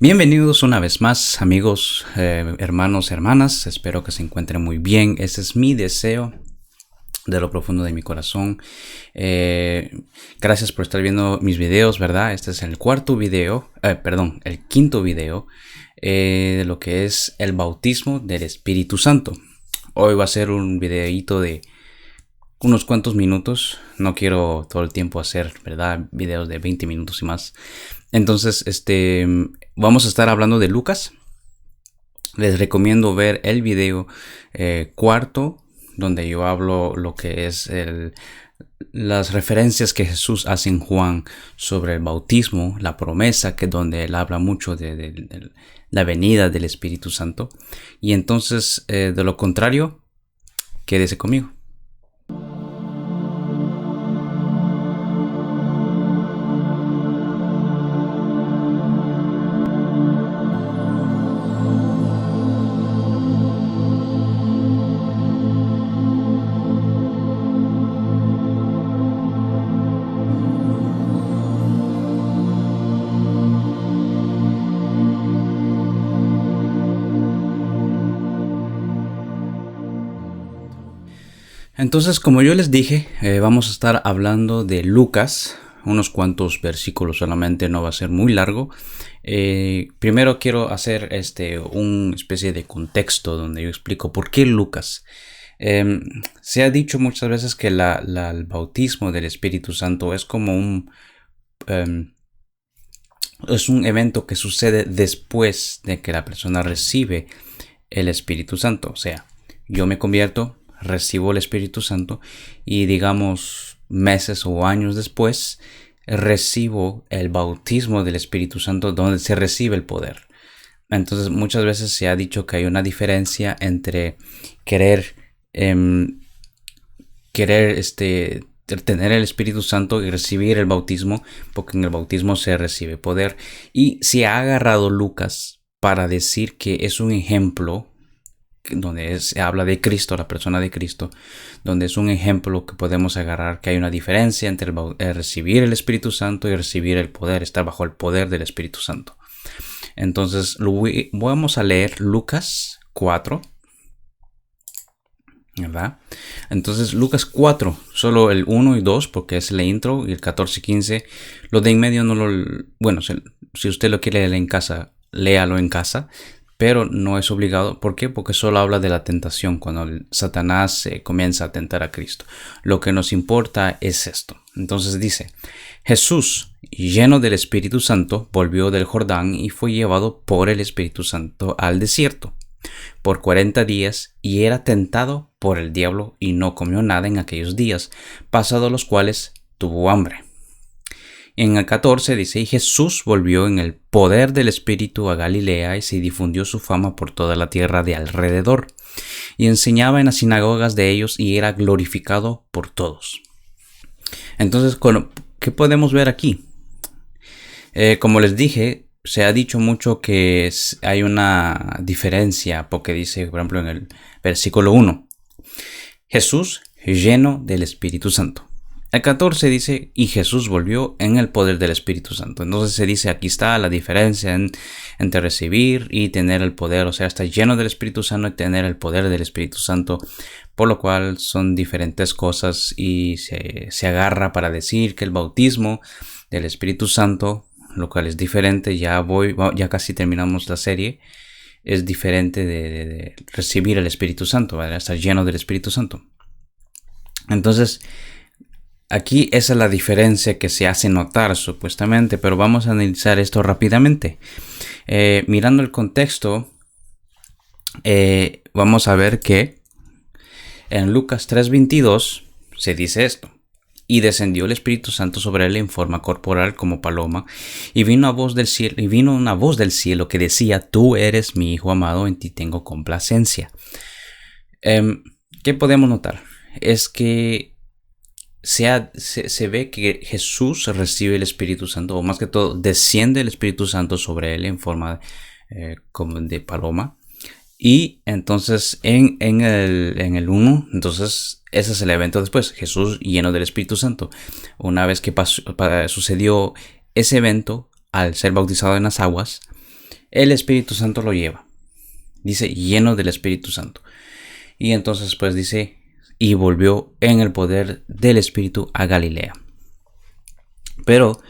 Bienvenidos una vez más, amigos, hermanos, hermanas. Espero que se encuentren muy bien. Ese es mi deseo de lo profundo de mi corazón. Gracias por estar viendo mis videos, ¿verdad? Este es el el quinto video de lo que es el bautismo del Espíritu Santo. Hoy va a ser un videíto de unos cuantos minutos. No quiero todo el tiempo hacer, ¿verdad? Videos de 20 minutos y más. Entonces, vamos a estar hablando de Lucas. Les recomiendo ver el video cuarto, donde yo hablo lo que es las referencias que Jesús hace en Juan sobre el bautismo, la promesa, que es donde él habla mucho de la venida del Espíritu Santo. Y entonces, de lo contrario, quédese conmigo. Entonces, como yo les dije, vamos a estar hablando de Lucas, unos cuantos versículos solamente, no va a ser muy largo. Primero quiero hacer una especie de contexto donde yo explico por qué Lucas. Se ha dicho muchas veces que el bautismo del Espíritu Santo es como es un evento que sucede después de que la persona recibe el Espíritu Santo. O sea, yo me convierto, recibo el Espíritu Santo y digamos meses o años después recibo el bautismo del Espíritu Santo, donde se recibe el poder. Entonces muchas veces se ha dicho que hay una diferencia entre querer tener el Espíritu Santo y recibir el bautismo, porque en el bautismo se recibe poder. Y se ha agarrado Lucas para decir que es un ejemplo donde se habla de Cristo, la persona de Cristo, donde es un ejemplo que podemos agarrar, que hay una diferencia entre recibir el Espíritu Santo y recibir el poder, estar bajo el poder del Espíritu Santo. Entonces vamos a leer Lucas 4, ¿verdad? Entonces Lucas 4, solo el 1 y 2, porque es la intro, y el 14 y 15, lo de en medio no lo... Bueno, si usted lo quiere leer en casa, léalo en casa, pero no es obligado. ¿Por qué? Porque solo habla de la tentación, cuando Satanás comienza a tentar a Cristo. Lo que nos importa es esto. Entonces dice: Jesús, lleno del Espíritu Santo, volvió del Jordán y fue llevado por el Espíritu Santo al desierto por 40 días, y era tentado por el diablo, y no comió nada en aquellos días, pasados los cuales tuvo hambre. En el 14 dice: y Jesús volvió en el poder del Espíritu a Galilea, y se difundió su fama por toda la tierra de alrededor, y enseñaba en las sinagogas de ellos, y era glorificado por todos. Entonces, ¿qué podemos ver aquí? Como les dije, se ha dicho mucho que hay una diferencia, porque dice, por ejemplo, en el versículo 1, Jesús lleno del Espíritu Santo. El 14 dice: y Jesús volvió en el poder del Espíritu Santo. Entonces se dice, aquí está la diferencia entre recibir y tener el poder. O sea, estar lleno del Espíritu Santo y tener el poder del Espíritu Santo. Por lo cual son diferentes cosas, y se agarra para decir que el bautismo del Espíritu Santo, lo cual es diferente, ya casi terminamos la serie, es diferente de recibir el Espíritu Santo, ¿verdad? Estar lleno del Espíritu Santo. Entonces, aquí esa es la diferencia que se hace notar supuestamente, pero vamos a analizar esto rápidamente. Mirando el contexto, vamos a ver que en Lucas 3:22 se dice esto: y descendió el Espíritu Santo sobre él en forma corporal como paloma, y vino una voz del cielo que decía: tú eres mi Hijo amado, en ti tengo complacencia. ¿Qué podemos notar? Es que se ve que Jesús recibe el Espíritu Santo, o más que todo desciende el Espíritu Santo sobre él en forma como de paloma. Y entonces en el 1, entonces ese es el evento después, Jesús lleno del Espíritu Santo. Una vez que sucedió ese evento, al ser bautizado en las aguas, el Espíritu Santo lo lleva. Dice, lleno del Espíritu Santo. Y entonces pues dice, y volvió en el poder del Espíritu a Galilea. Pero,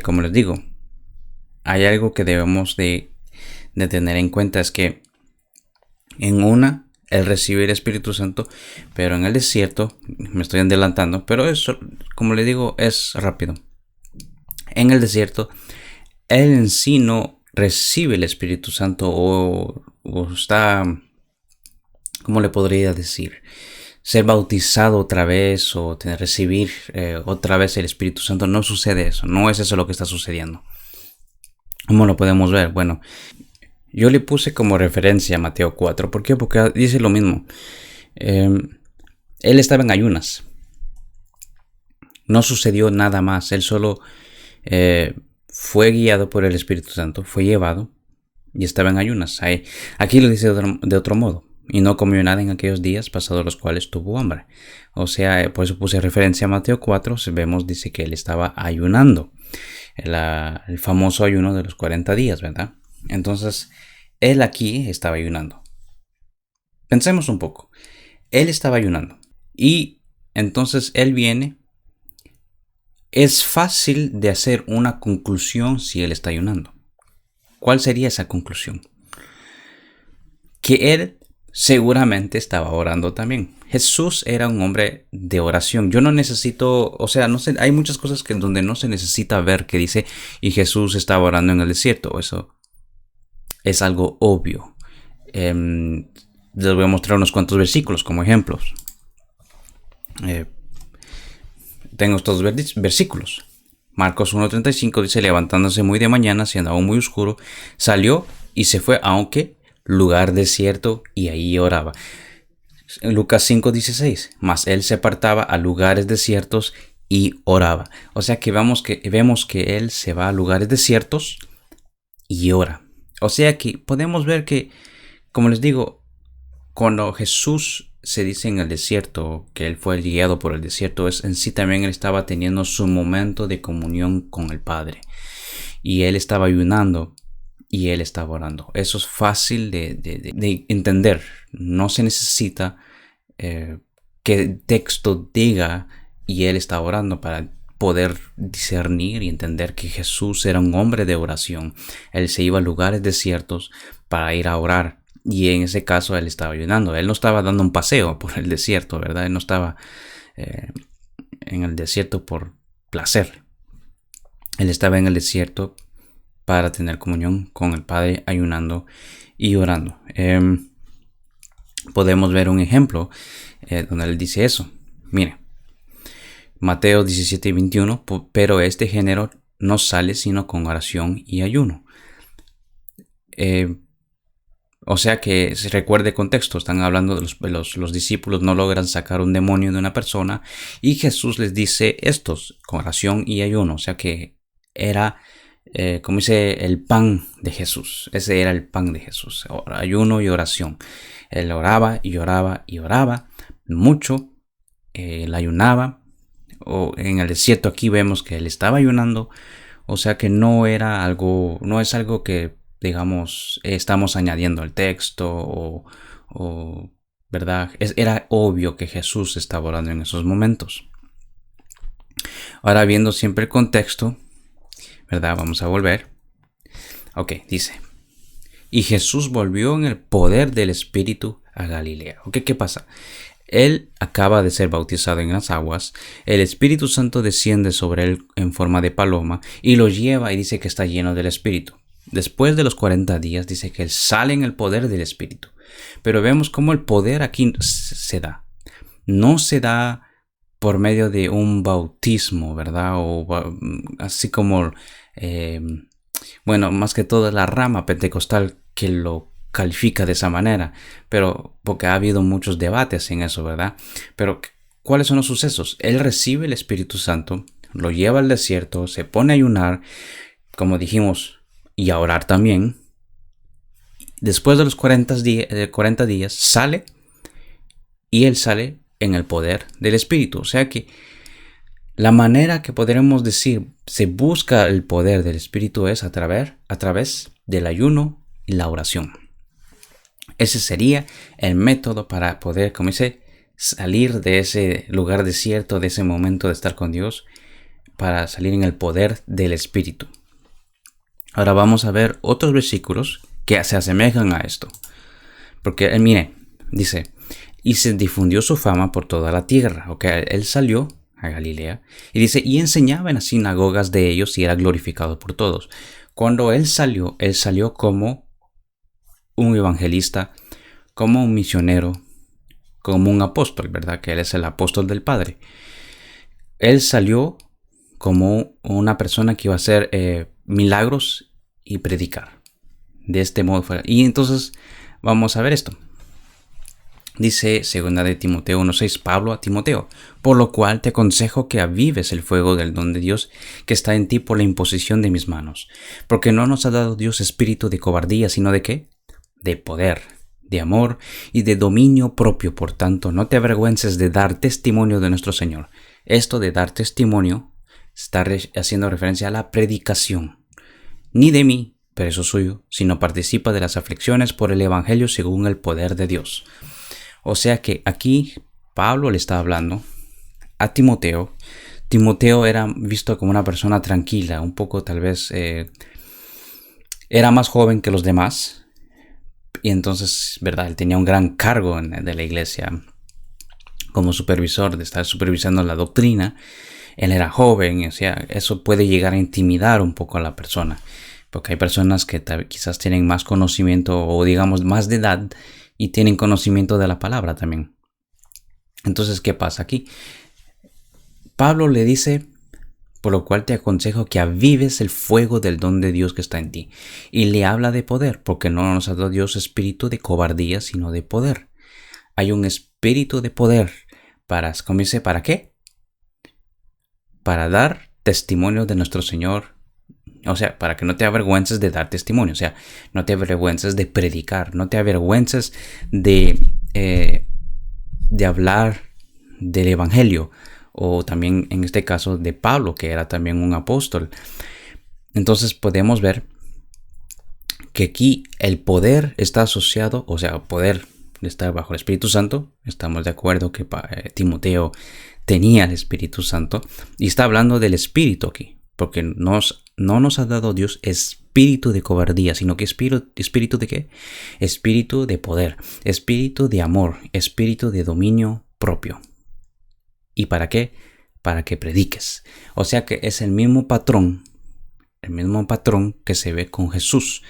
como les digo, hay algo que debemos de tener en cuenta, es que él recibe el Espíritu Santo, pero en el desierto, me estoy adelantando, pero eso, como le digo, es rápido. En el desierto, él en sí no recibe el Espíritu Santo o está, ¿cómo le podría decir? Ser bautizado otra vez o recibir otra vez el Espíritu Santo. No sucede eso, no es eso lo que está sucediendo. ¿Cómo lo podemos ver? Bueno, yo le puse como referencia a Mateo 4. ¿Por qué? Porque dice lo mismo. Él estaba en ayunas. No sucedió nada más. Él solo fue guiado por el Espíritu Santo, fue llevado y estaba en ayunas. Aquí lo dice de otro modo. Y no comió nada en aquellos días pasados los cuales tuvo hambre. O sea, por eso puse referencia a Mateo 4. Vemos, dice que él estaba ayunando. El famoso ayuno de los 40 días, ¿verdad? Entonces, él aquí estaba ayunando. Pensemos un poco. Él estaba ayunando. Y entonces él viene. Es fácil de hacer una conclusión si él está ayunando. ¿Cuál sería esa conclusión? Que él seguramente estaba orando también. Jesús era un hombre de oración. Yo no necesito, o sea, no sé, hay muchas cosas donde no se necesita ver que dice, y Jesús estaba orando en el desierto. Eso es algo obvio. Les voy a mostrar unos cuantos versículos como ejemplos. Tengo estos versículos. Marcos 1:35 dice, levantándose muy de mañana, siendo aún muy oscuro, salió y se fue a un lugar desierto y ahí oraba. Lucas 5:16, mas él se apartaba a lugares desiertos y oraba. O sea que vemos que él se va a lugares desiertos y ora. O sea que podemos ver que, como les digo, cuando Jesús se dice en el desierto que él fue guiado por el desierto, es en sí también él estaba teniendo su momento de comunión con el Padre. Y él estaba ayunando y él estaba orando. Eso es fácil de entender. No se necesita que el texto diga y él estaba orando para poder discernir y entender que Jesús era un hombre de oración. Él se iba a lugares desiertos para ir a orar. Y en ese caso él estaba ayunando. Él no estaba dando un paseo por el desierto, ¿verdad? Él no estaba en el desierto por placer. Él estaba en el desierto para tener comunión con el Padre, ayunando y orando. Podemos ver un ejemplo donde él dice eso. Mire, Mateo 17:21, pero este género no sale sino con oración y ayuno. O sea que se recuerde el contexto, están hablando de los discípulos no logran sacar un demonio de una persona y Jesús les dice estos con oración y ayuno. O sea que era, como dice, el pan de Jesús. Ese era el pan de Jesús, ayuno y oración. Él oraba y oraba y oraba mucho, él ayunaba. O en el desierto aquí vemos que él estaba ayunando. O sea que no es algo que, digamos, estamos añadiendo al texto ¿verdad? Era obvio que Jesús estaba orando en esos momentos. Ahora, viendo siempre el contexto, ¿verdad? Vamos a volver. Ok, dice, y Jesús volvió en el poder del Espíritu a Galilea. Ok, ¿qué pasa? Él acaba de ser bautizado en las aguas, el Espíritu Santo desciende sobre él en forma de paloma y lo lleva y dice que está lleno del Espíritu. Después de los 40 días dice que él sale en el poder del Espíritu. Pero vemos cómo el poder aquí se da. No se da por medio de un bautismo, ¿verdad? O así como, bueno, más que todo la rama pentecostal que lo califica de esa manera, pero porque ha habido muchos debates en eso, ¿verdad? Pero ¿cuáles son los sucesos? Él recibe el Espíritu Santo, lo lleva al desierto, se pone a ayunar, como dijimos, y a orar también. Después de los 40 días sale y él sale en el poder del Espíritu. O sea que la manera que podremos decir se busca el poder del Espíritu es a través del ayuno y la oración. Ese sería el método para poder, como dice, salir de ese lugar desierto, de ese momento de estar con Dios, para salir en el poder del Espíritu. Ahora vamos a ver otros versículos que se asemejan a esto. Porque, mire, dice, y se difundió su fama por toda la tierra. Él salió a Galilea y dice, y enseñaba en las sinagogas de ellos y era glorificado por todos. Cuando él salió como un evangelista, como un misionero, como un apóstol, ¿verdad? Que él es el apóstol del Padre. Él salió como una persona que iba a hacer milagros y predicar. De este modo fue. Y entonces vamos a ver esto. Dice 2 de Timoteo 1:6, Pablo a Timoteo, por lo cual te aconsejo que avives el fuego del don de Dios que está en ti por la imposición de mis manos. Porque no nos ha dado Dios espíritu de cobardía, sino de ¿qué? De poder, de amor y de dominio propio. Por tanto, no te avergüences de dar testimonio de nuestro Señor. Esto de dar testimonio está haciendo referencia a la predicación. Ni de mí, preso suyo, sino participa de las aflicciones por el evangelio según el poder de Dios. O sea que aquí Pablo le está hablando a Timoteo. Timoteo era visto como una persona tranquila, un poco tal vez era más joven que los demás. Y entonces, ¿verdad? Él tenía un gran cargo de la iglesia como supervisor, de estar supervisando la doctrina. Él era joven, o sea, eso puede llegar a intimidar un poco a la persona. Porque hay personas que quizás tienen más conocimiento o digamos más de edad y tienen conocimiento de la palabra también. Entonces, ¿qué pasa aquí? Pablo le dice, por lo cual te aconsejo que avives el fuego del don de Dios que está en ti. Y le habla de poder, porque no nos ha dado Dios espíritu de cobardía, sino de poder. Hay un espíritu de poder ¿cómo dice? ¿Para qué? Para dar testimonio de nuestro Señor. O sea, para que no te avergüences de dar testimonio. O sea, no te avergüences de predicar. No te avergüences de hablar del evangelio. O también en este caso de Pablo, que era también un apóstol. Entonces podemos ver que aquí el poder está asociado, o sea, poder de estar bajo el Espíritu Santo. Estamos de acuerdo que Timoteo tenía el Espíritu Santo. Y está hablando del Espíritu aquí. Porque no nos ha dado Dios espíritu de cobardía, sino que espíritu de ¿qué? Espíritu de poder, espíritu de amor, espíritu de dominio propio. ¿Y para qué? Para que prediques. O sea que es el mismo patrón que se ve con Jesús.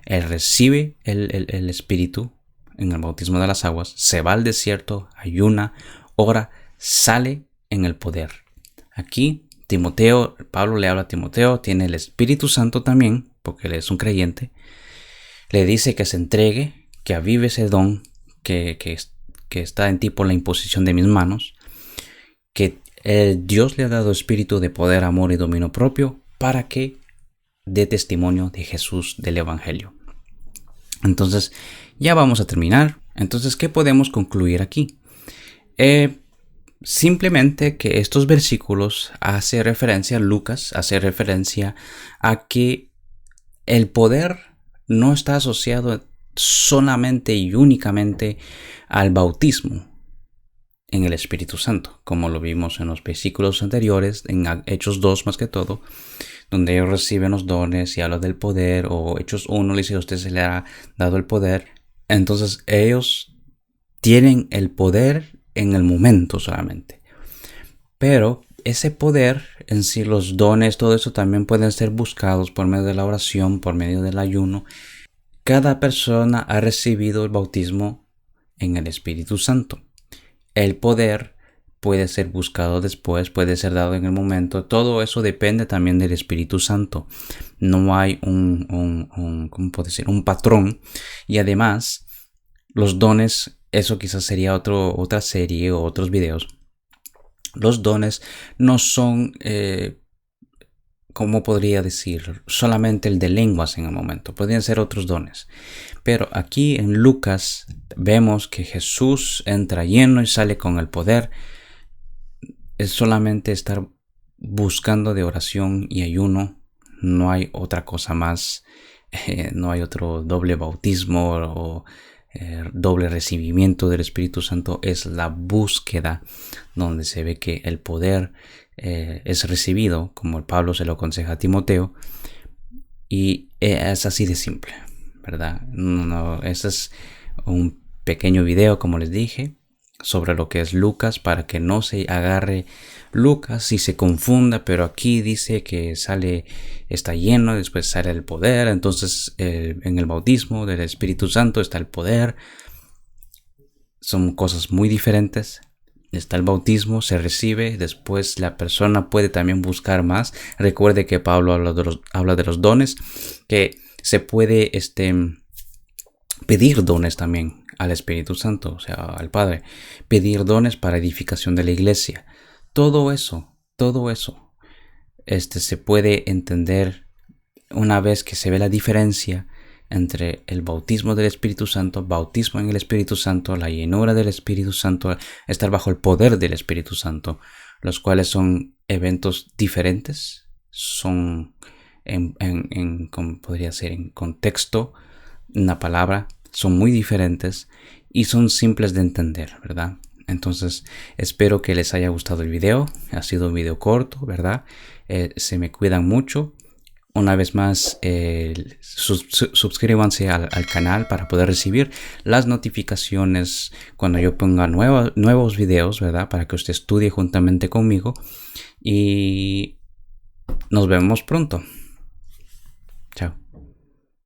Él recibe el espíritu en el bautismo de las aguas, se va al desierto, ayuna, ora, sale en el poder. Aquí Pablo le habla a Timoteo, tiene el Espíritu Santo también, porque él es un creyente. Le dice que se entregue, que avive ese don que está en ti por la imposición de mis manos, que Dios le ha dado espíritu de poder, amor y dominio propio para que dé testimonio de Jesús, del Evangelio. Entonces, ya vamos a terminar. Entonces, ¿qué podemos concluir aquí? Simplemente que estos versículos hace referencia, Lucas hace referencia a que el poder no está asociado solamente y únicamente al bautismo en el Espíritu Santo, como lo vimos en los versículos anteriores, en Hechos 2 más que todo, donde ellos reciben los dones y habla del poder, o Hechos 1 le dice a usted se le ha dado el poder. Entonces ellos tienen el poder en el momento solamente. Pero ese poder en sí, los dones, todo eso también pueden ser buscados por medio de la oración, por medio del ayuno. Cada persona ha recibido el bautismo en el Espíritu Santo. El poder puede ser buscado después, puede ser dado en el momento. Todo eso depende también del Espíritu Santo. No hay ¿cómo puedo decir? Un patrón. Y además, los dones, eso quizás sería otra serie o otros videos. Los dones no son, ¿cómo podría decir? Solamente el de lenguas en el momento. Podrían ser otros dones. Pero aquí en Lucas vemos que Jesús entra lleno y sale con el poder. Es solamente estar buscando de oración y ayuno. No hay otra cosa más, no hay otro doble bautismo o doble recibimiento del Espíritu Santo. Es la búsqueda donde se ve que el poder es recibido, como el Pablo se lo aconseja a Timoteo, y es así de simple, ¿verdad? No, ese es un pequeño video, como les dije, sobre lo que es Lucas, para que no se agarre Lucas y se confunda, pero aquí dice que está lleno, después sale el poder. Entonces en el bautismo del Espíritu Santo está el poder. Son cosas muy diferentes. Está el bautismo, se recibe, después la persona puede también buscar más. Recuerde que Pablo habla de los dones, que se puede pedir dones también al Espíritu Santo, o sea, al Padre. Pedir dones para edificación de la iglesia. Todo eso se puede entender una vez que se ve la diferencia entre el bautismo del Espíritu Santo, bautismo en el Espíritu Santo, la llenura del Espíritu Santo, estar bajo el poder del Espíritu Santo, los cuales son eventos diferentes, son como podría ser en contexto, una palabra, son muy diferentes y son simples de entender, ¿verdad? Entonces espero que les haya gustado el video. Ha sido un video corto, ¿verdad? Se me cuidan mucho. Una vez más, suscríbanse al canal para poder recibir las notificaciones cuando yo ponga nuevos videos, ¿verdad? Para que usted estudie juntamente conmigo. Y nos vemos pronto.